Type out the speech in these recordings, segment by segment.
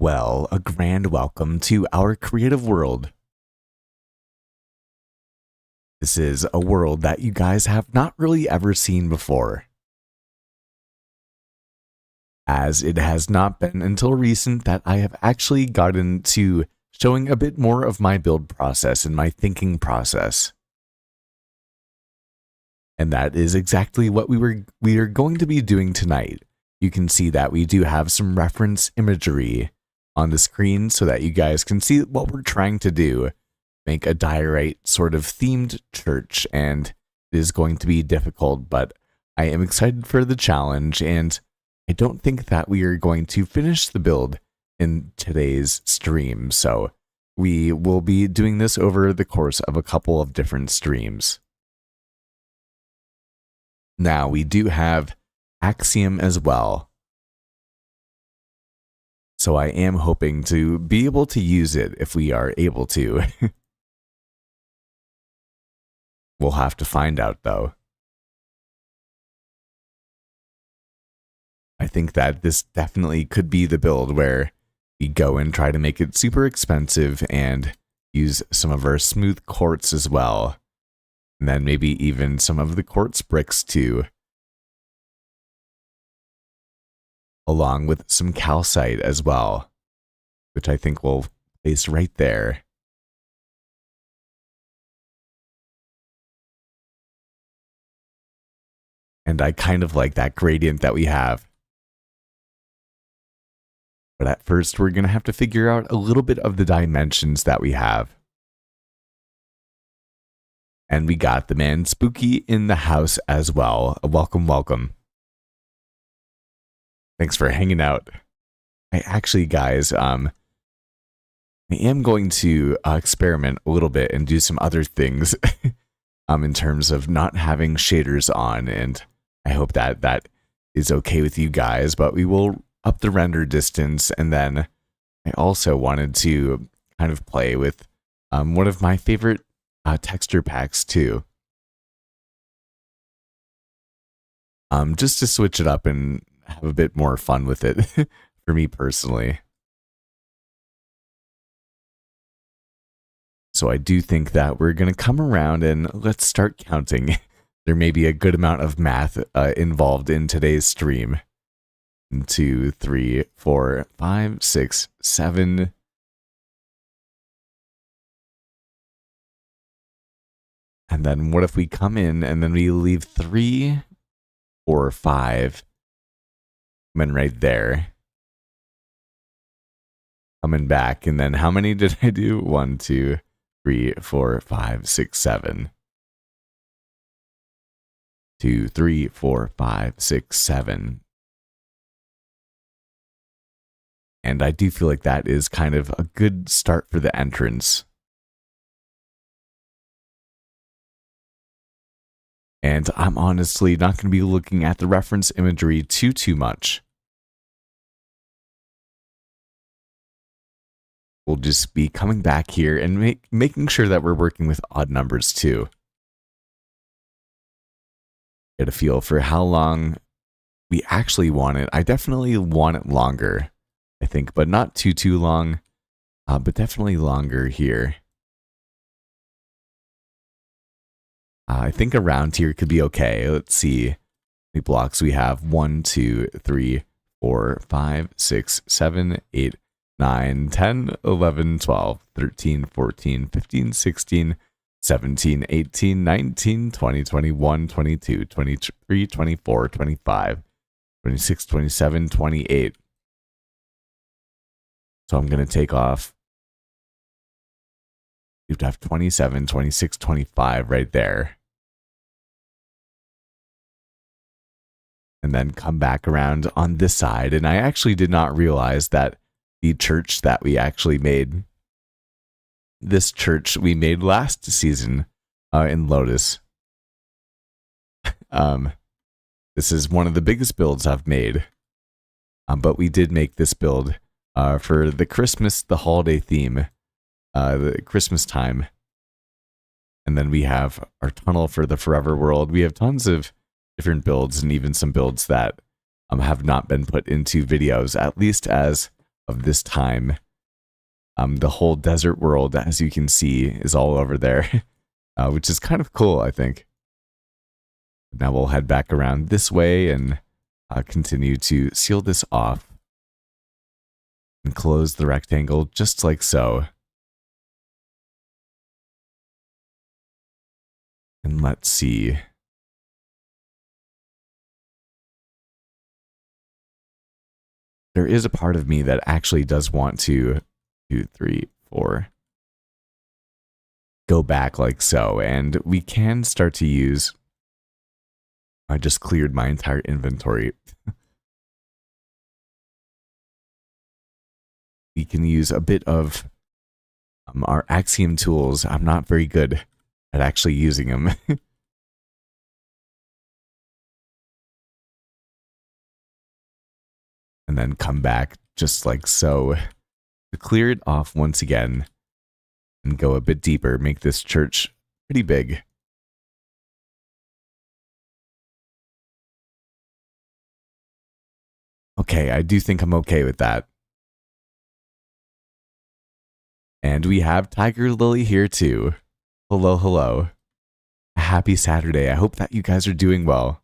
Well, a grand welcome to our creative world. This is a world that you guys have not really ever seen before, as it has not been until recent that I have actually gotten to showing a bit more of my build process and my thinking process. And that is exactly what we are going to be doing tonight. You can see that we do have some reference imagery on the screen so that you guys can see what we're trying to do. Make a diorite sort of themed church, and it is going to be difficult, but I am excited for the challenge, and I don't think that we are going to finish the build in today's stream, so we will be doing this over the course of a couple of different streams. Now, we do have Axiom as well, so I am hoping to be able to use it if we are able to. We'll have to find out, though. I think that this definitely could be the build where we go and try to make it super expensive and use some of our smooth quartz as well. And then maybe even some of the quartz bricks too. Along with some calcite as well, which I think we'll place right there. And I kind of like that gradient that we have. But at first, we're going to have to figure out a little bit of the dimensions that we have. And we got the man Spooky in the house as well. Welcome, welcome. Thanks for hanging out. I actually, guys, I am going to experiment a little bit and do some other things in terms of not having shaders on, and I hope that that is okay with you guys, but we will up the render distance, and then I also wanted to kind of play with one of my favorite texture packs too. Just to switch it up and have a bit more fun with it for me personally. So I do think that we're going to come around and let's start counting. There may be a good amount of math involved in today's stream. 1, 2, 3, 4, 5, 6, 7. And then what if we come in and then we leave 3, 4, 5. Coming right there. Coming back, and then how many did I do? 1, 2, 3, 4, 5, 6, 7. 2, 3, 4, 5, 6, 7. And I do feel like that is kind of a good start for the entrance. And I'm honestly not going to be looking at the reference imagery too much. We'll just be coming back here and making sure that we're working with odd numbers too. Get a feel for how long we actually want it. I definitely want it longer, I think, but not too long, but definitely longer here. I think around here could be okay. Let's see how many blocks we have. 1, 2, 3, 4, 5, 6, 7, 8, 9, 10, 11, 12, 13, 14, 15, 16, 17, 18, 19, 20, 21, 22, 23, 24, 25, 26, 27, 28. So I'm going to take off. You have to have 27, 26, 25 right there. And then come back around on this side. And I actually did not realize that the church that we actually made, this church we made last season in Lotus. This is one of the biggest builds I've made. But we did make this build for the Christmas, the holiday theme, the Christmas time. And then we have our tunnel for the Forever World. We have tons of different builds and even some builds that have not been put into videos, at least as of this time. The whole desert world, as you can see, is all over there, which is kind of cool, I think. Now we'll head back around this way and continue to seal this off and close the rectangle just like so. And let's see. There is a part of me that actually does want to 2, 3, 4 go back like so, and we can start to use. I just cleared my entire inventory. We can use a bit of our Axiom tools. I'm not very good at actually using them. And then come back just like so to clear it off once again and go a bit deeper, make this church pretty big. Okay, I do think I'm okay with that. And we have Tiger Lily here too. Hello, hello. A happy Saturday. I hope that you guys are doing well.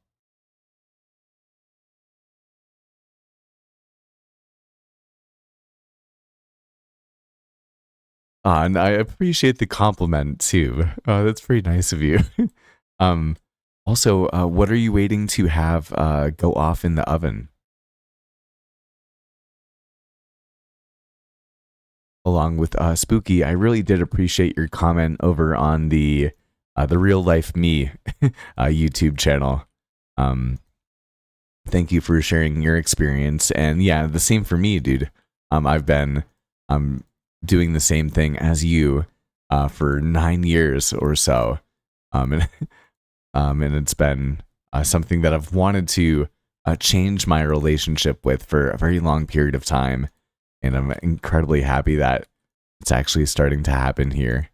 And I appreciate the compliment too. That's very nice of you. um, also, what are you waiting to have go off in the oven? Along with Spooky, I really did appreciate your comment over on the Real Life Me YouTube channel. Thank you for sharing your experience, and yeah, the same for me, dude. I've been doing the same thing as you for 9 years or so, and it's been something that I've wanted to change my relationship with for a very long period of time. And I'm incredibly happy that it's actually starting to happen here.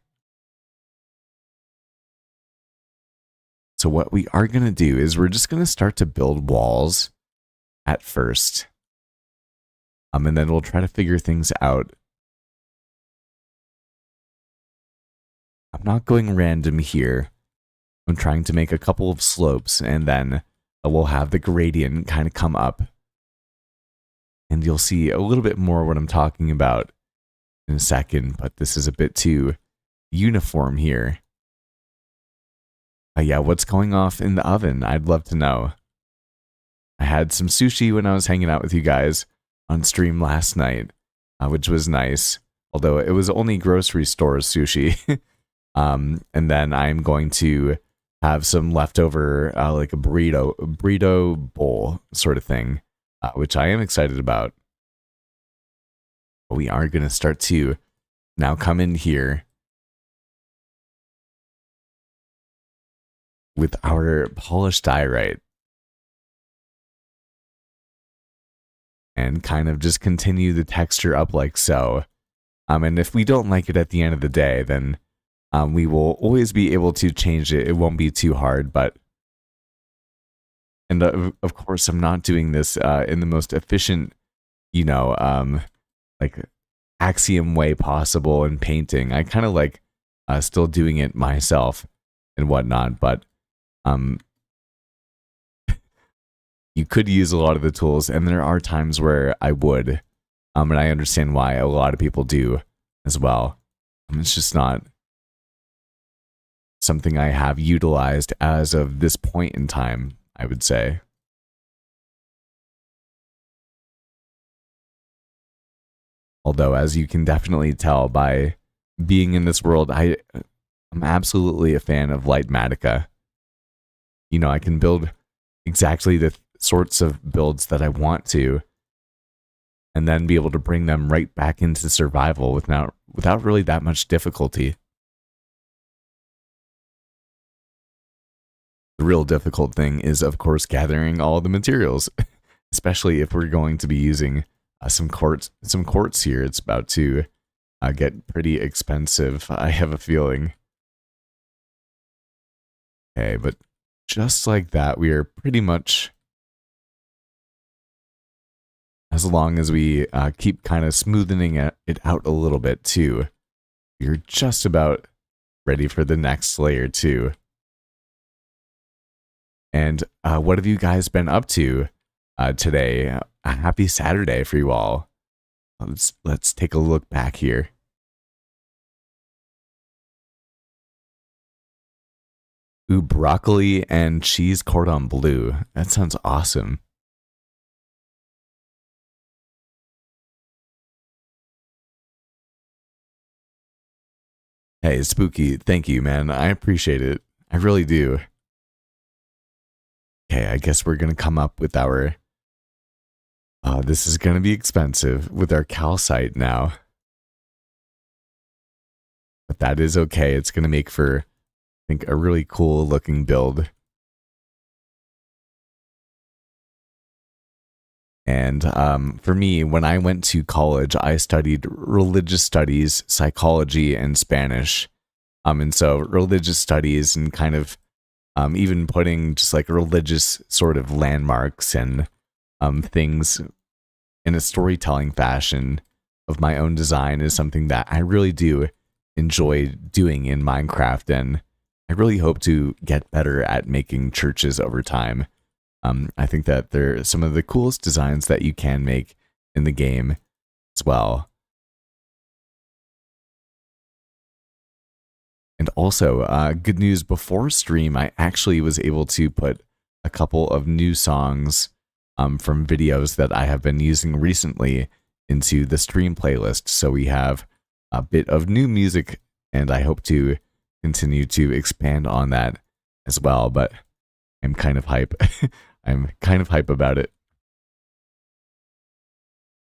So what we are going to do is we're just going to start to build walls at first. And then we'll try to figure things out. I'm not going random here. I'm trying to make a couple of slopes, and then we'll have the gradient kind of come up. And you'll see a little bit more what I'm talking about in a second, but this is a bit too uniform here. Yeah, what's going off in the oven? I'd love to know. I had some sushi when I was hanging out with you guys on stream last night, which was nice, although it was only grocery store sushi. And then I'm going to have some leftover, like a burrito bowl sort of thing. Which I am excited about. We are going to start to now come in here with our polished diorite and kind of just continue the texture up like so. And if we don't like it at the end of the day, then we will always be able to change it. It won't be too hard, but and of course, I'm not doing this in the most efficient, like Axiom way possible in painting. I kind of like still doing it myself and whatnot, but you could use a lot of the tools, and there are times where I would, and I understand why a lot of people do as well. It's just not something I have utilized as of this point in time, I would say. Although, as you can definitely tell by being in this world, I'm absolutely a fan of Lightmatica. I can build exactly the sorts of builds that I want to, and then be able to bring them right back into survival without really that much difficulty. The real difficult thing is, of course, gathering all the materials, especially if we're going to be using some quartz here. It's about to get pretty expensive, I have a feeling. Okay, but just like that, we are pretty much as long as we keep kind of smoothing it out a little bit too, you're just about ready for the next layer too. And what have you guys been up to today? A happy Saturday for you all. Let's take a look back here. Ooh, broccoli and cheese cordon bleu. That sounds awesome. Hey, Spooky, thank you, man. I appreciate it. I really do. Okay, I guess we're gonna come up with our... this is gonna be expensive with our calcite now. But that is okay. It's gonna make for, I think, a really cool looking build. And for me, when I went to college, I studied religious studies, psychology, and Spanish. And so religious studies and kind of even putting just like religious sort of landmarks and things in a storytelling fashion of my own design is something that I really do enjoy doing in Minecraft, and I really hope to get better at making churches over time. I think that they're some of the coolest designs that you can make in the game as well. And also, good news, before stream, I actually was able to put a couple of new songs from videos that I have been using recently into the stream playlist. So we have a bit of new music, and I hope to continue to expand on that as well. But I'm kind of hype. I'm kind of hype about it.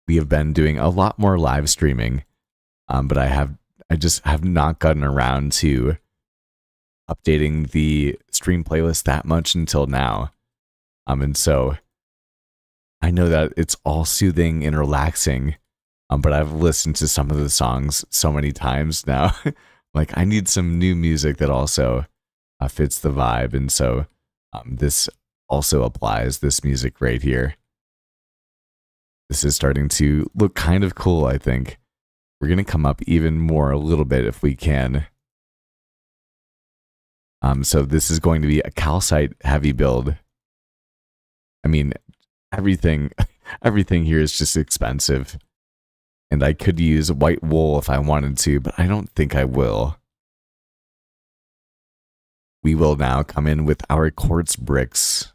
We have been doing a lot more live streaming, but I just have not gotten around to updating the stream playlist that much until now. And so I know that it's all soothing and relaxing, but I've listened to some of the songs so many times now. Like, I need some new music that also fits the vibe, and so this also applies, this music right here. This is starting to look kind of cool, I think. We're going to come up even more a little bit if we can. So this is going to be a calcite heavy build. I mean, everything here is just expensive. And I could use white wool if I wanted to, but I don't think I will. We will now come in with our quartz bricks.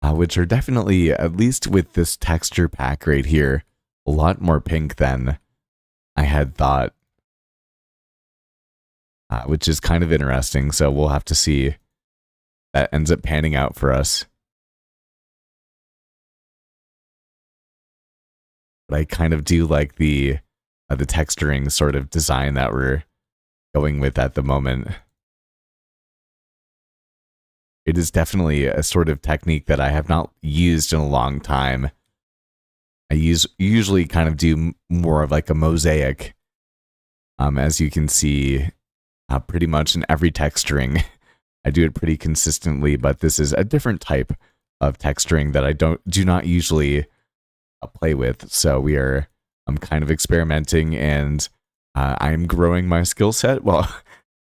Which are definitely, at least with this texture pack right here, a lot more pink than I had thought. Which is kind of interesting, so we'll have to see if that ends up panning out for us. But I kind of do like the texturing sort of design that we're going with at the moment. It is definitely a sort of technique that I have not used in a long time. I usually kind of do more of like a mosaic, as you can see, pretty much in every texturing. I do it pretty consistently, but this is a different type of texturing that I do not usually play with. So I'm kind of experimenting, and I'm growing my skill set while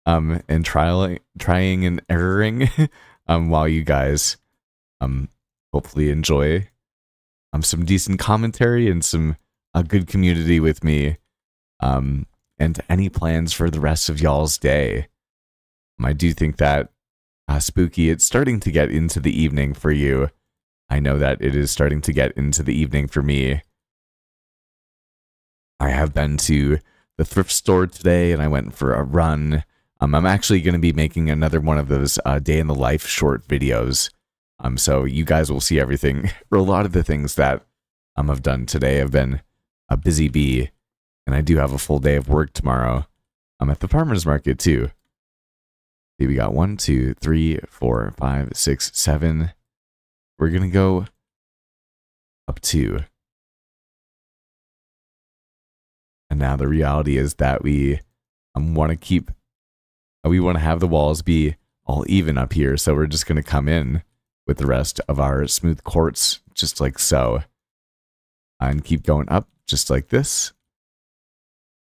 and trying and erroring. While you guys hopefully enjoy some decent commentary and some good community with me, and any plans for the rest of y'all's day. I do think that Spooky, it's starting to get into the evening for you. I know that it is starting to get into the evening for me. I have been to the thrift store today, and I went for a run. I'm actually going to be making another one of those day in the life short videos. So you guys will see everything, or a lot of the things that I've done today. I've been a busy bee, and I do have a full day of work tomorrow. I'm at the farmer's market too. See, we got 1, 2, 3, 4, 5, 6, 7. We're going to go up 2. And now the reality is that we want to have the walls be all even up here. So we're just going to come in with the rest of our smooth quartz, just like so. And keep going up, just like this.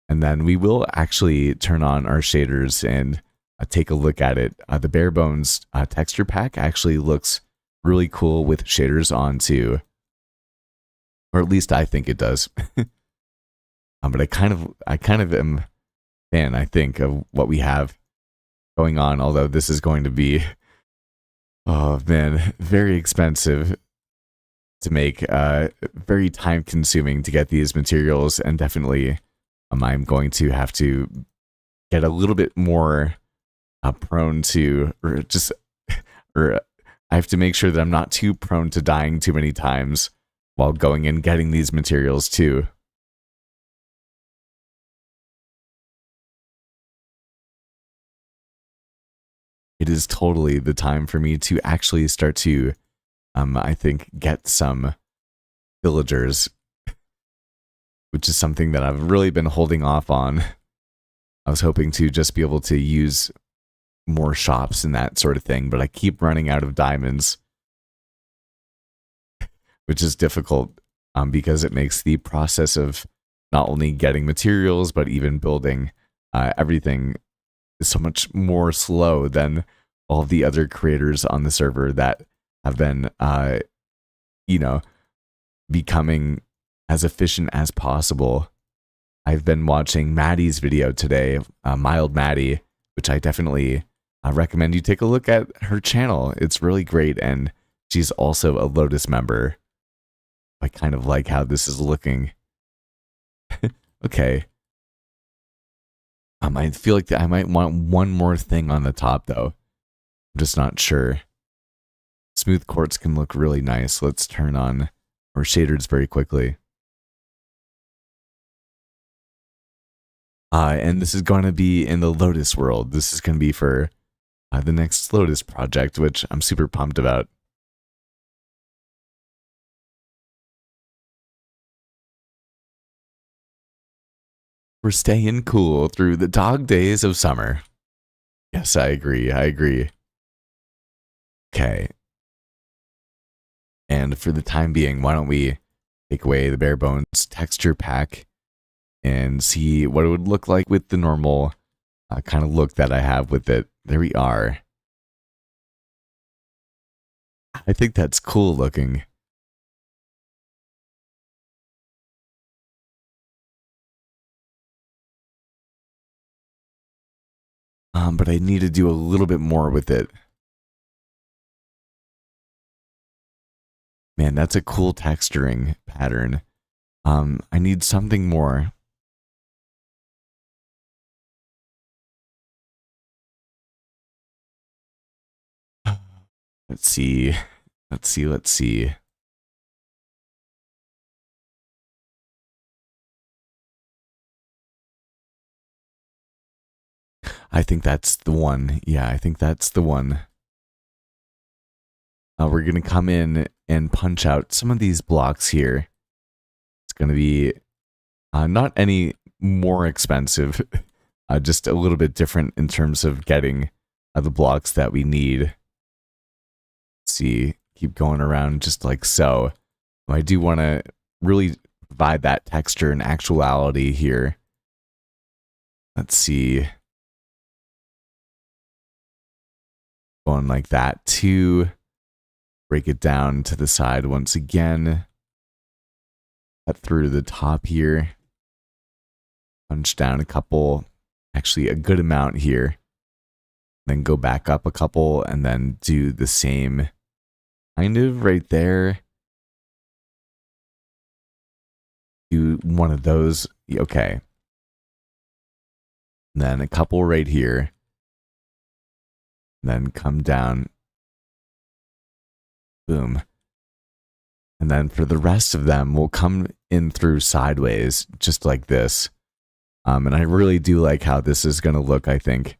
And then we will actually turn on our shaders and take a look at it. The Bare Bones texture pack actually looks really cool with shaders on too. Or at least I think it does. But I kind of am a fan, I think, of what we have going on, although this is going to be, oh man, very expensive to make, very time consuming to get these materials, and definitely I'm going to have to get a little bit more prone to, or I have to make sure that I'm not too prone to dying too many times while going and getting these materials too. It is totally the time for me to actually start to, I think, get some villagers, which is something that I've really been holding off on. I was hoping to just be able to use more shops and that sort of thing, but I keep running out of diamonds, which is difficult because it makes the process of not only getting materials, but even building everything so much more slow than all the other creators on the server that have been, becoming as efficient as possible. I've been watching Maddie's video today, Mild Maddie, which I definitely recommend you take a look at her channel. It's really great, and she's also a Lotus member. I kind of like how this is looking. Okay. I feel like I might want one more thing on the top, though. I'm just not sure. Smooth quartz can look really nice. Let's turn on our shaders very quickly. And this is going to be in the Lotus world. This is going to be for the next Lotus project, which I'm super pumped about. We're staying cool through the dog days of summer. Yes, I agree. I agree. Okay. And for the time being, why don't we take away the Bare Bones texture pack and see what it would look like with the normal kind of look that I have with it. There we are. I think that's cool looking. But I need to do a little bit more with it. Man, that's a cool texturing pattern. I need something more. Let's see. Let's see. I think that's the one. Yeah, I think that's the one. We're going to come in and punch out some of these blocks here. It's going to be not any more expensive, just a little bit different in terms of getting the blocks that we need. Let's see, keep going around just like so. I do want to really provide that texture and actuality here. Let's see. Going like that too. Break it down to the side once again. Cut through to the top here. Punch down a couple, actually a good amount here. Then go back up a couple and then do the same kind of right there. Do one of those. Okay. And then a couple right here. Then come down. Boom. And then for the rest of them, we'll come in through sideways, just like this. And I really do like how this is going to look, I think.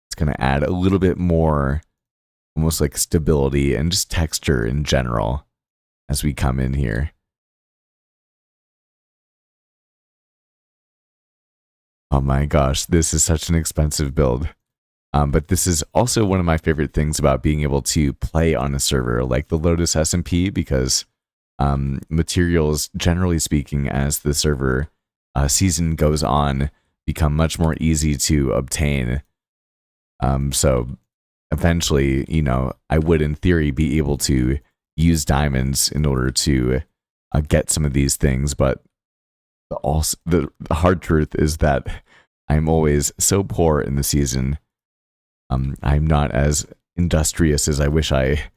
It's going to add a little bit more, almost like stability and just texture in general as we come in here. Oh my gosh, this is such an expensive build. But this is also one of my favorite things about being able to play on a server like the Lotus SMP, because materials, generally speaking, as the server season goes on, become much more easy to obtain. So eventually, I would, in theory, be able to use diamonds in order to get some of these things. But the hard truth is that I'm always so poor in the season. I'm not as industrious as I wish I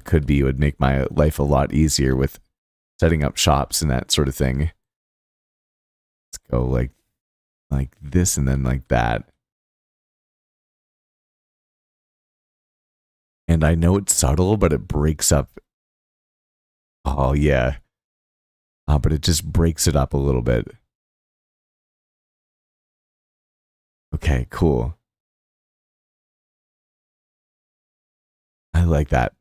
could be. It would make my life a lot easier with setting up shops and that sort of thing. Let's go like this and then like that. And I know it's subtle, but it breaks up. Oh, yeah. But it just breaks it up a little bit. Okay, cool. I like that.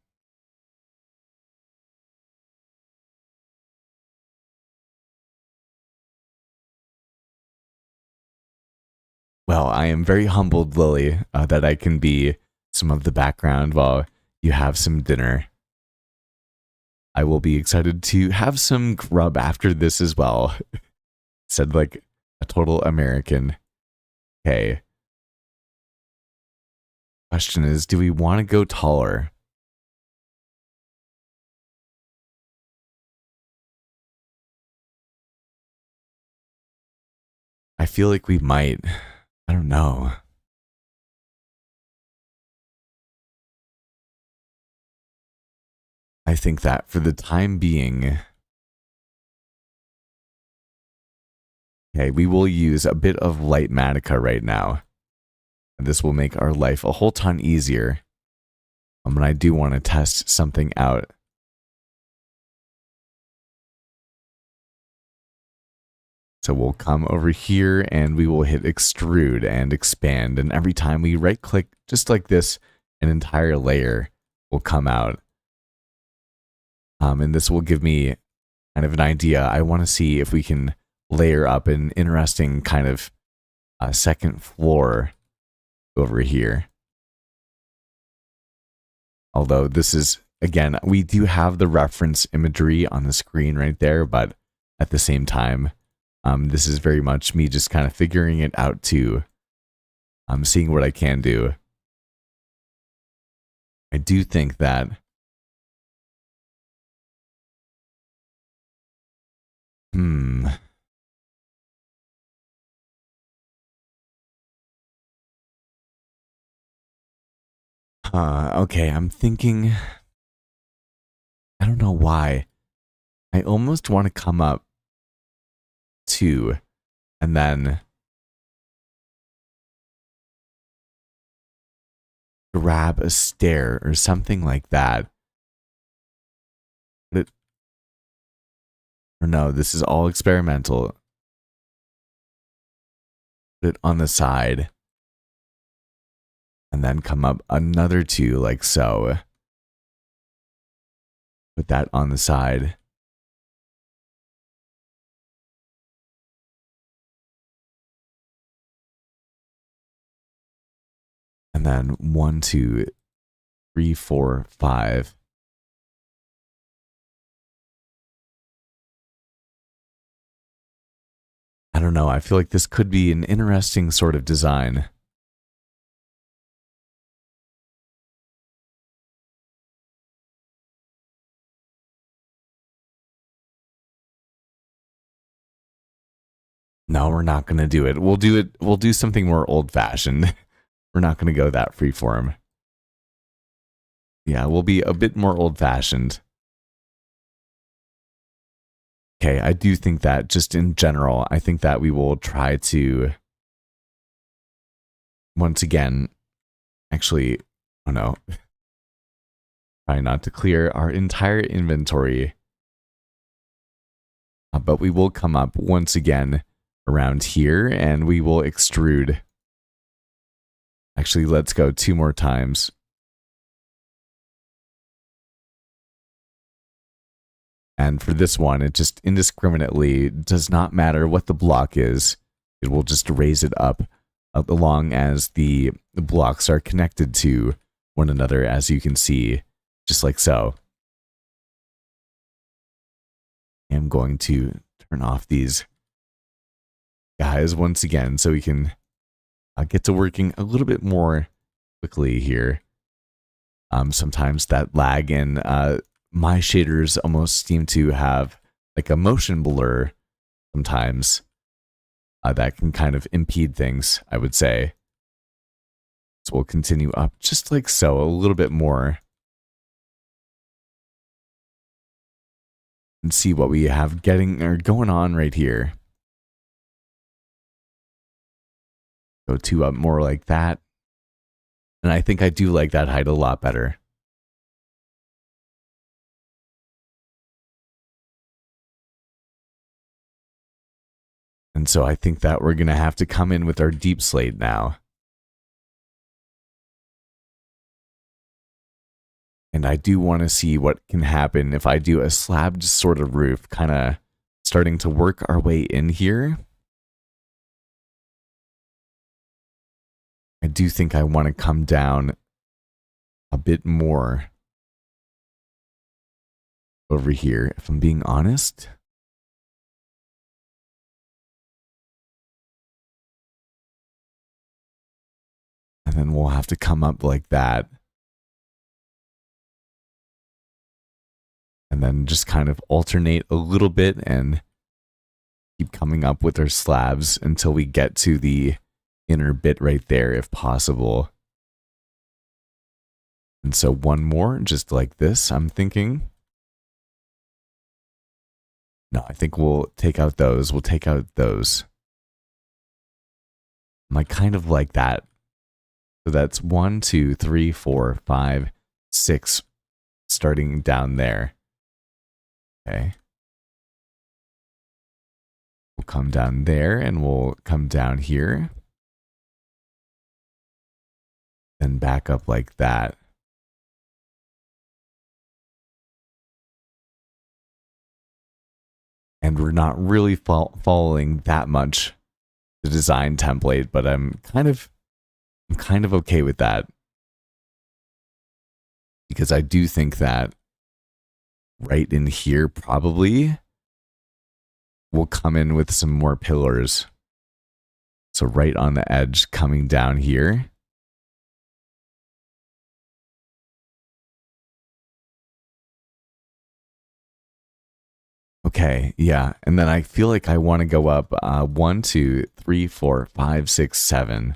Well, I am very humbled, Lily, that I can be some of the background while you have some dinner. I will be excited to have some grub after this as well. Said like a total American. Okay. Question is, do we want to go taller? I feel like we might. I don't know. I think that for the time being, okay, we will use a bit of light Matica right now. And this will make our life a whole ton easier. And I do want to test something out. So we'll come over here and we will hit extrude and expand. And every time we right click, just like this, an entire layer will come out. And this will give me kind of an idea. I want to see if we can layer up an interesting kind of second floor over here. Although this is, again, we do have the reference imagery on the screen right there, but at the same time, this is very much me just kind of figuring it out too. I'm seeing what I can do. I do think that okay, I'm thinking, I don't know why. I almost want to come up two and then grab a stair or something like that. Or no, this is all experimental. Put it on the side. And then come up another two like so. Put that on the side. And then 1, 2, 3, 4, 5. I don't know. I feel like this could be an interesting sort of design. No, we're not going to do it. We'll do something more old-fashioned. We're not going to go that freeform. Yeah, we'll be a bit more old-fashioned. Okay, I do think that just in general, I think that we will try to, once again, actually, oh no, try not to clear our entire inventory. But we will come up once again around here and we will extrude. Actually, let's go 2 more times. And for this one, it just indiscriminately does not matter what the block is. It will just raise it up along as the blocks are connected to one another, as you can see, just like so. I'm going to turn off these guys once again so we can get to working a little bit more quickly here. Sometimes that lag in my shaders almost seem to have like a motion blur sometimes that can kind of impede things, I would say. So we'll continue up just like so, a little bit more. And see what we have going on right here. Go 2 up more like that. And I think I do like that height a lot better. And so I think that we're going to have to come in with our deep slate now. And I do want to see what can happen if I do a slabbed sort of roof, kind of starting to work our way in here. I do think I want to come down a bit more over here, if I'm being honest. And then we'll have to come up like that. And then just kind of alternate a little bit and keep coming up with our slabs until we get to the inner bit right there, if possible. And so one more, just like this, I'm thinking. No, I think we'll take out those. We'll take out those. I kind of like that. So that's 1, 2, 3, 4, 5, 6, starting down there. Okay. We'll come down there and we'll come down here. Then back up like that. And we're not really following that much the design template, but I'm kind of okay with that. Because I do think that right in here probably we'll come in with some more pillars. So right on the edge coming down here. Okay, yeah. And then I feel like I want to go up 1, 2, 3, 4, 5, 6, 7.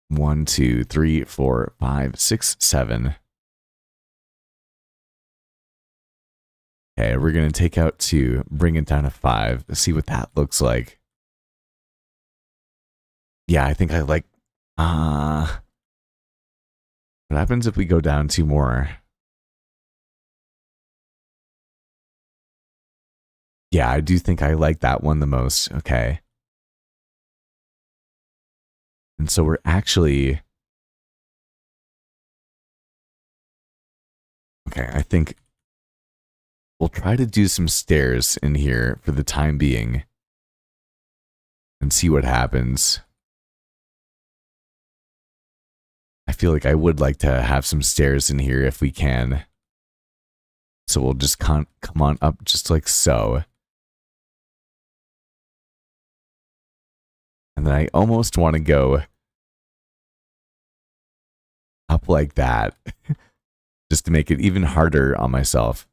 1, 2, 3, 4, 5, 6, 7. Okay, we're going to take out 2, bring it down to 5. Let's see what that looks like. Yeah, I think I like... what happens if we go down 2 more? Yeah, I do think I like that one the most. Okay. And so we're actually... Okay, I think we'll try to do some stairs in here for the time being. And see what happens. I feel like I would like to have some stairs in here if we can. So we'll just come on up just like so. And then I almost want to go up like that. Just to make it even harder on myself.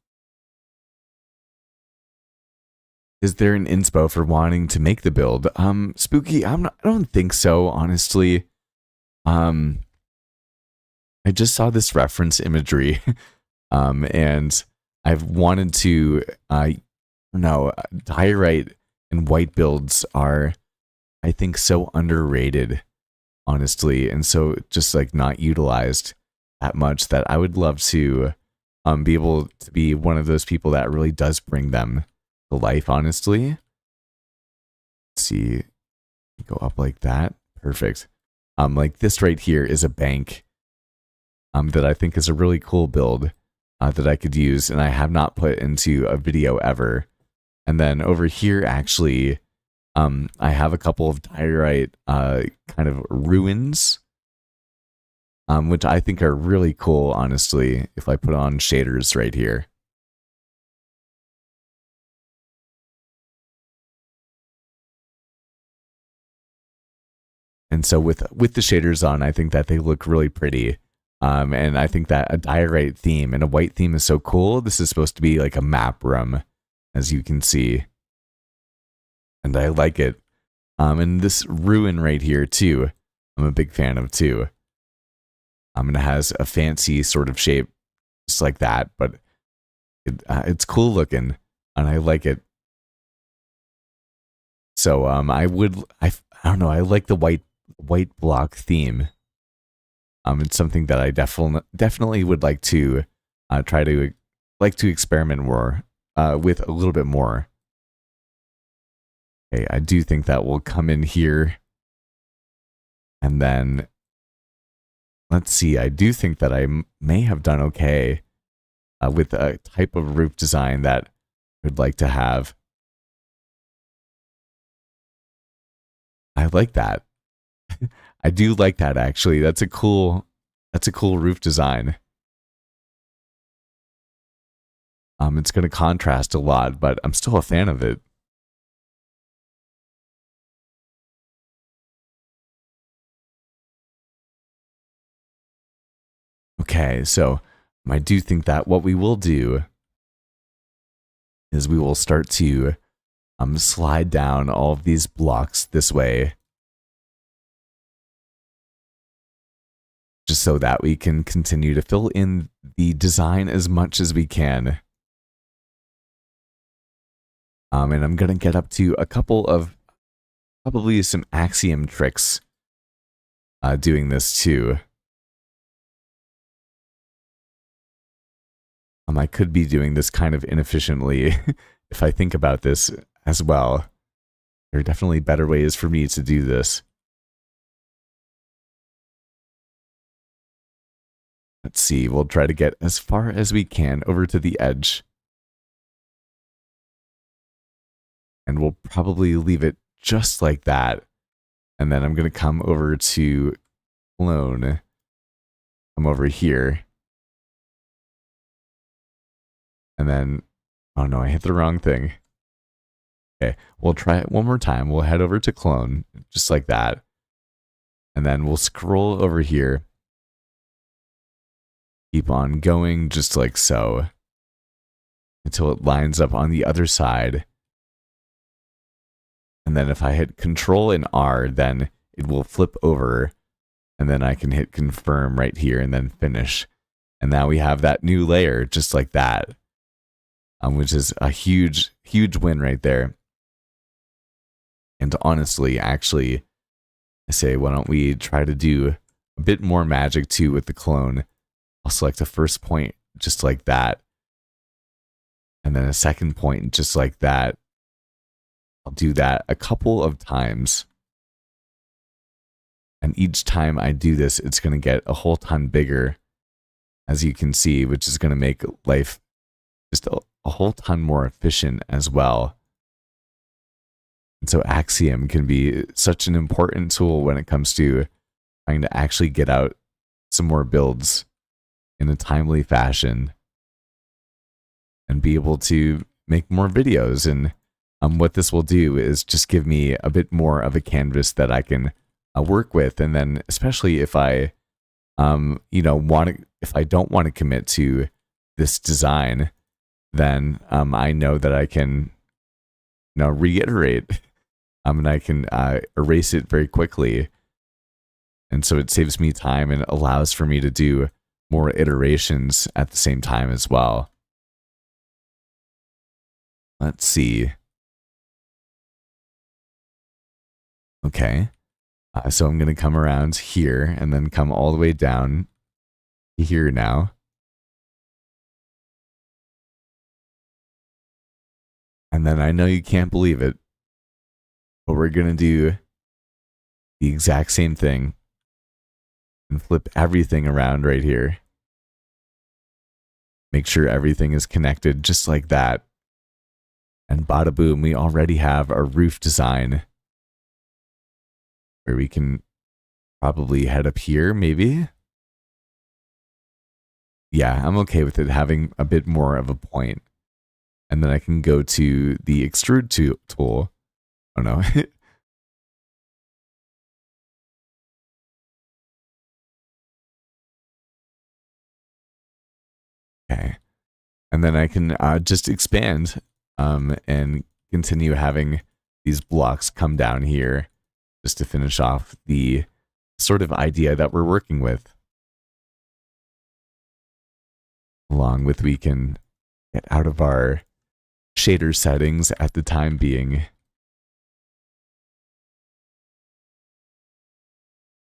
Is there an inspo for wanting to make the build? Spooky, I don't think so, honestly. I just saw this reference imagery. And I've wanted to diorite and white builds are, I think, so underrated, honestly, and so just like not utilized that much that I would love to be able to be one of those people that really does bring them to life, honestly. Let's see, go up like that. Perfect. Like this right here is a bank that I think is a really cool build that I could use, and I have not put into a video ever. And then over here, actually, I have a couple of diorite kind of ruins, which I think are really cool, honestly, if I put on shaders right here. And so with the shaders on, I think that they look really pretty. And I think that a diorite theme and a white theme is so cool. This is supposed to be like a map room, as you can see. And I like it. And this ruin right here too, I'm a big fan of too. And it has a fancy sort of shape, just like that, but it's cool looking, and I like it. So I don't know, I like the white block theme. It's something that I definitely would like to try to experiment more with a little bit more. Okay, I do think that will come in here, and then let's see. I do think that I may have done okay with a type of roof design that I would like to have. I like that. I do like that, actually. That's a cool roof design. It's going to contrast a lot, but I'm still a fan of it. Okay, so I do think that what we will do is we will start to slide down all of these blocks this way, just so that we can continue to fill in the design as much as we can. And I'm going to get up to a couple of probably some axiom tricks doing this too. I could be doing this kind of inefficiently if I think about this as well. There are definitely better ways for me to do this. Let's see, we'll try to get as far as we can over to the edge. And we'll probably leave it just like that. And then I'm going to come over to clone. Come over here. And then, oh no, I hit the wrong thing. Okay, we'll try it one more time. We'll head over to clone, just like that. And then we'll scroll over here. Keep on going, just like so. Until it lines up on the other side. And then if I hit Control and R, then it will flip over. And then I can hit confirm right here and then finish. And now we have that new layer, just like that. Which is a huge win right there. And honestly, actually, I say, why don't we try to do a bit more magic too with the clone. I'll select a first point just like that. And then a second point just like that. I'll do that a couple of times. And each time I do this, it's going to get a whole ton bigger, as you can see, which is going to make life just a whole ton more efficient as well. And so Axiom can be such an important tool when it comes to trying to actually get out some more builds in a timely fashion and be able to make more videos. And what this will do is just give me a bit more of a canvas that I can work with. And then especially if I if I don't want to commit to this design, then I know that I can reiterate and I can erase it very quickly. And so it saves me time and allows for me to do more iterations at the same time as well. Let's see. Okay. So I'm going to come around here and then come all the way down here now. And then I know you can't believe it, but we're going to do the exact same thing and flip everything around right here. Make sure everything is connected just like that. And bada boom, we already have our roof design where we can probably head up here, maybe. Yeah, I'm okay with it having a bit more of a point. And then I can go to the extrude tool. Oh no. Okay. And then I can just expand and continue having these blocks come down here just to finish off the sort of idea that we're working with. Along with we can get out of our shader settings at the time being.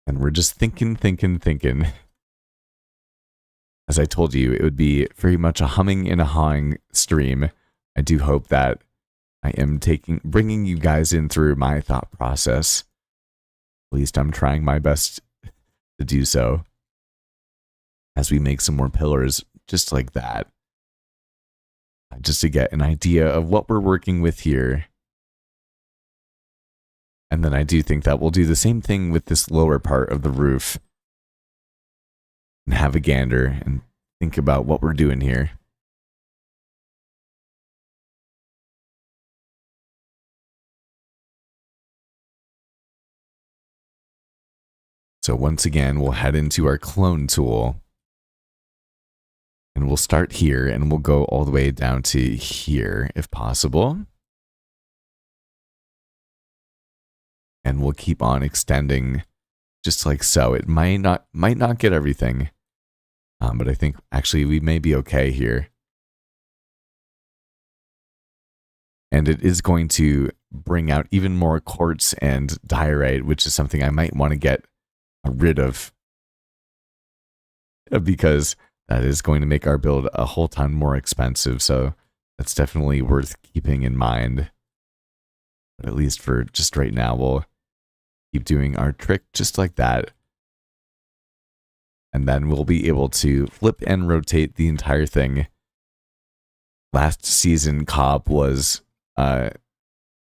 And we're just thinking. As I told you, it would be very much a humming and a hawing stream. I do hope that I am bringing you guys in through my thought process. At least I'm trying my best to do so. As we make some more pillars just like that. Just to get an idea of what we're working with here. And then I do think that we'll do the same thing with this lower part of the roof. And have a gander and think about what we're doing here. So once again, we'll head into our clone tool. And we'll start here and we'll go all the way down to here if possible. And we'll keep on extending just like so. It might not get everything. But I think actually we may be okay here. And it is going to bring out even more quartz and diorite, which is something I might want to get rid of. Because that is going to make our build a whole ton more expensive. So that's definitely worth keeping in mind. But at least for just right now, we'll keep doing our trick just like that. And then we'll be able to flip and rotate the entire thing. Last season, Cobb was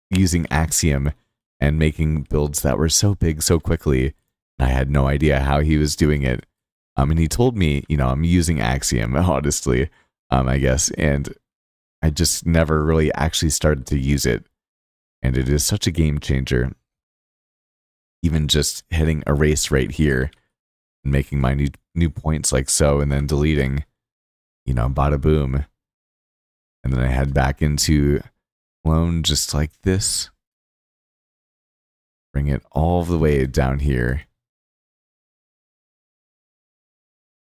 using Axiom and making builds that were so big so quickly. And I had no idea how he was doing it. And he told me, I'm using Axiom, honestly, I guess. And I just never really actually started to use it. And it is such a game changer. Even just hitting erase right here and making my new points like so, and then deleting, bada boom. And then I head back into clone just like this. Bring it all the way down here.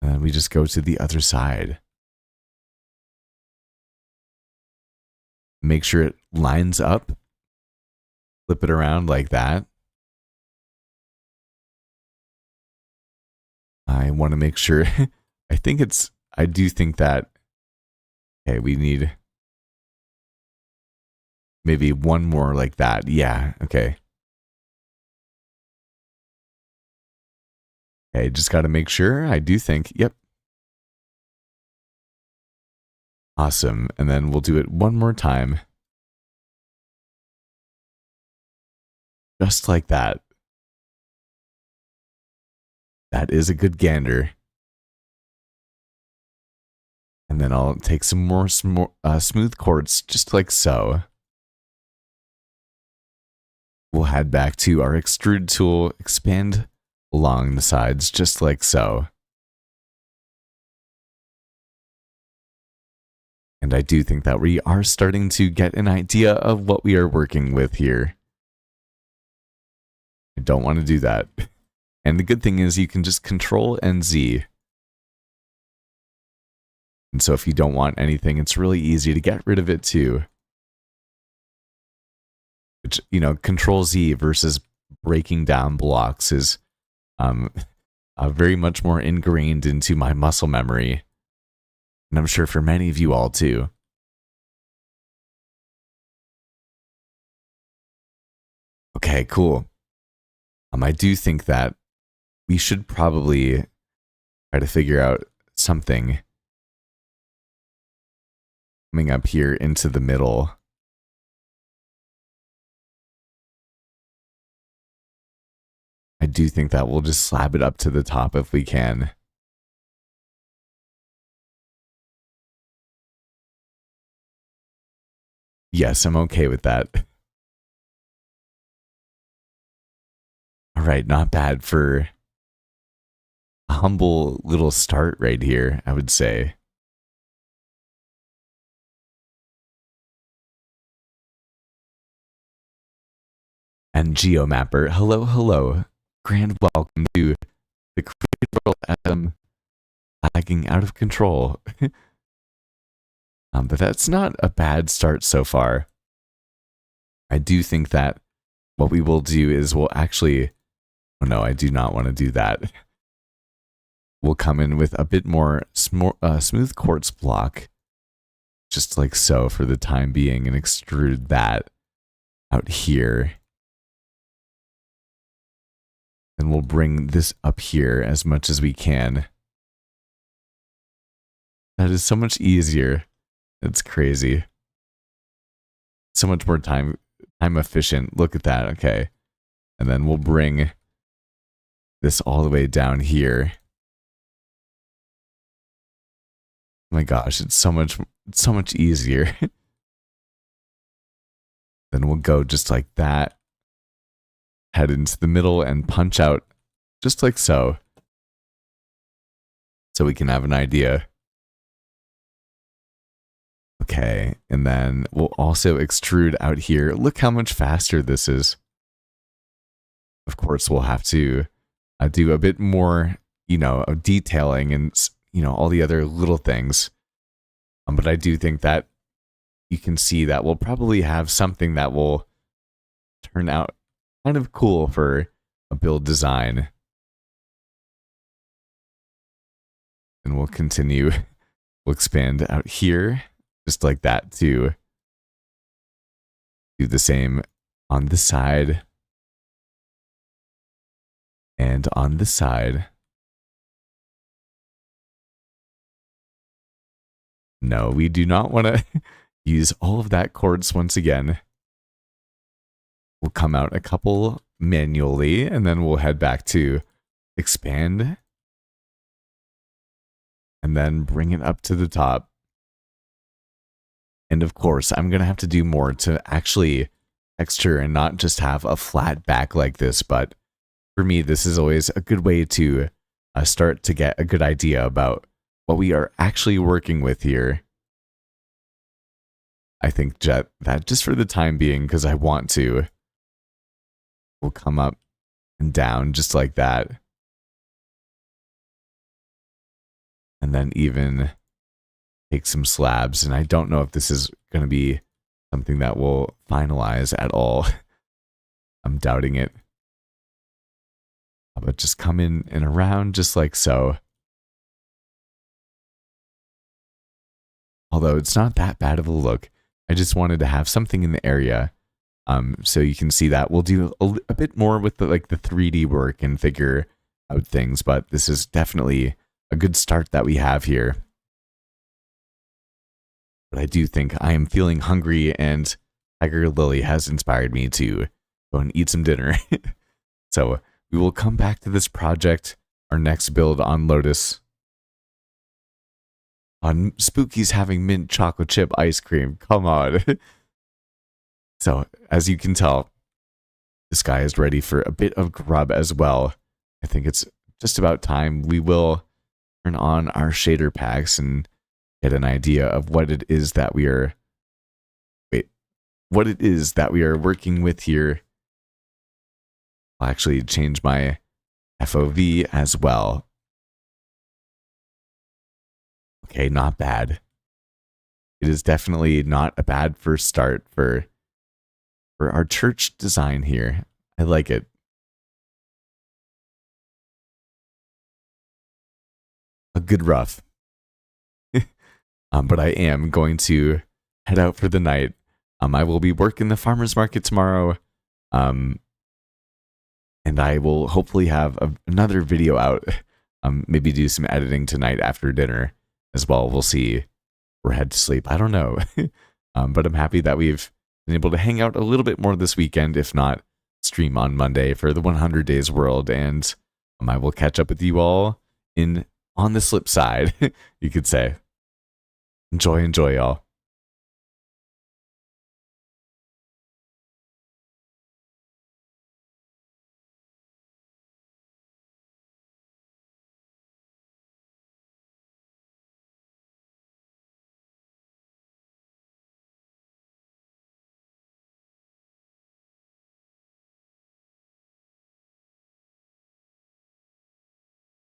And then we just go to the other side. Make sure it lines up. Flip it around like that. I want to make sure. I do think that, okay, we need maybe one more like that. Yeah, okay. Okay, just got to make sure. I do think, yep. Awesome. And then we'll do it one more time. Just like that. That is a good gander. And then I'll take some more smooth quartz, just like so. We'll head back to our extrude tool, expand along the sides, just like so. And I do think that we are starting to get an idea of what we are working with here. I don't want to do that. And the good thing is you can just Control and Z. And so if you don't want anything, it's really easy to get rid of it too. Which, Control Z versus breaking down blocks is very much more ingrained into my muscle memory. And I'm sure for many of you all too. Okay, cool. I do think that we should probably try to figure out something coming up here into the middle. do think that we'll just slab it up to the top if we can. Yes, I'm okay with that. All right, not bad for a humble little start right here, I would say. And GeoMapper, hello, hello. Grand welcome to the creative world as lagging out of control. But that's not a bad start so far. I do think that what we will do is we'll actually... Oh no, I do not want to do that. We'll come in with a bit more smooth quartz block, just like so for the time being, and extrude that out here. And we'll bring this up here as much as we can. That is so much easier. It's crazy. So much more time efficient. Look at that. Okay. And then we'll bring this all the way down here. Oh my gosh, it's so much easier. Then we'll go just like that. Head into the middle and punch out just like so. So we can have an idea. Okay, and then we'll also extrude out here. Look how much faster this is. Of course, we'll have to do a bit more, of detailing and, all the other little things. But I do think that you can see that we'll probably have something that will turn out kind of cool for a build design. And we'll continue. We'll expand out here. Just like that too. Do the same on the side. And on the side. No, we do not want to use all of that quartz once again. We'll come out a couple manually, and then we'll head back to expand. And then bring it up to the top. And of course, I'm going to have to do more to actually texture and not just have a flat back like this. But for me, this is always a good way to start to get a good idea about what we are actually working with here. I think that just for the time being, because I want to, will come up and down just like that. And then even take some slabs, and I don't know if this is going to be something that will finalize at all. I'm doubting it. But just come in and around just like so. Although it's not that bad of a look. I just wanted to have something in the area. So you can see that we'll do a bit more with the 3D work and figure out things, but this is definitely a good start that we have here. But I do think I am feeling hungry, and Tiger Lily has inspired me to go and eat some dinner. So we will come back to this project, our next build on Lotus. On Spooky's having mint chocolate chip ice cream. Come on. So, as you can tell, this guy is ready for a bit of grub as well. I think it's just about time we will turn on our shader packs and get an idea of what it is that we are working with here. I'll actually change my FOV as well. Okay, not bad. It is definitely not a bad first start for our church design here. I like it. A good rough. But I am going to head out for the night. I will be working the farmer's market tomorrow. And I will hopefully have another video out. Maybe do some editing tonight after dinner as well. We'll see. Or head to sleep. I don't know. But I'm happy that we've been able to hang out a little bit more this weekend. If not, stream on Monday for the 100 Days World, and I will catch up with you all on the slip side, you could say. Enjoy, y'all.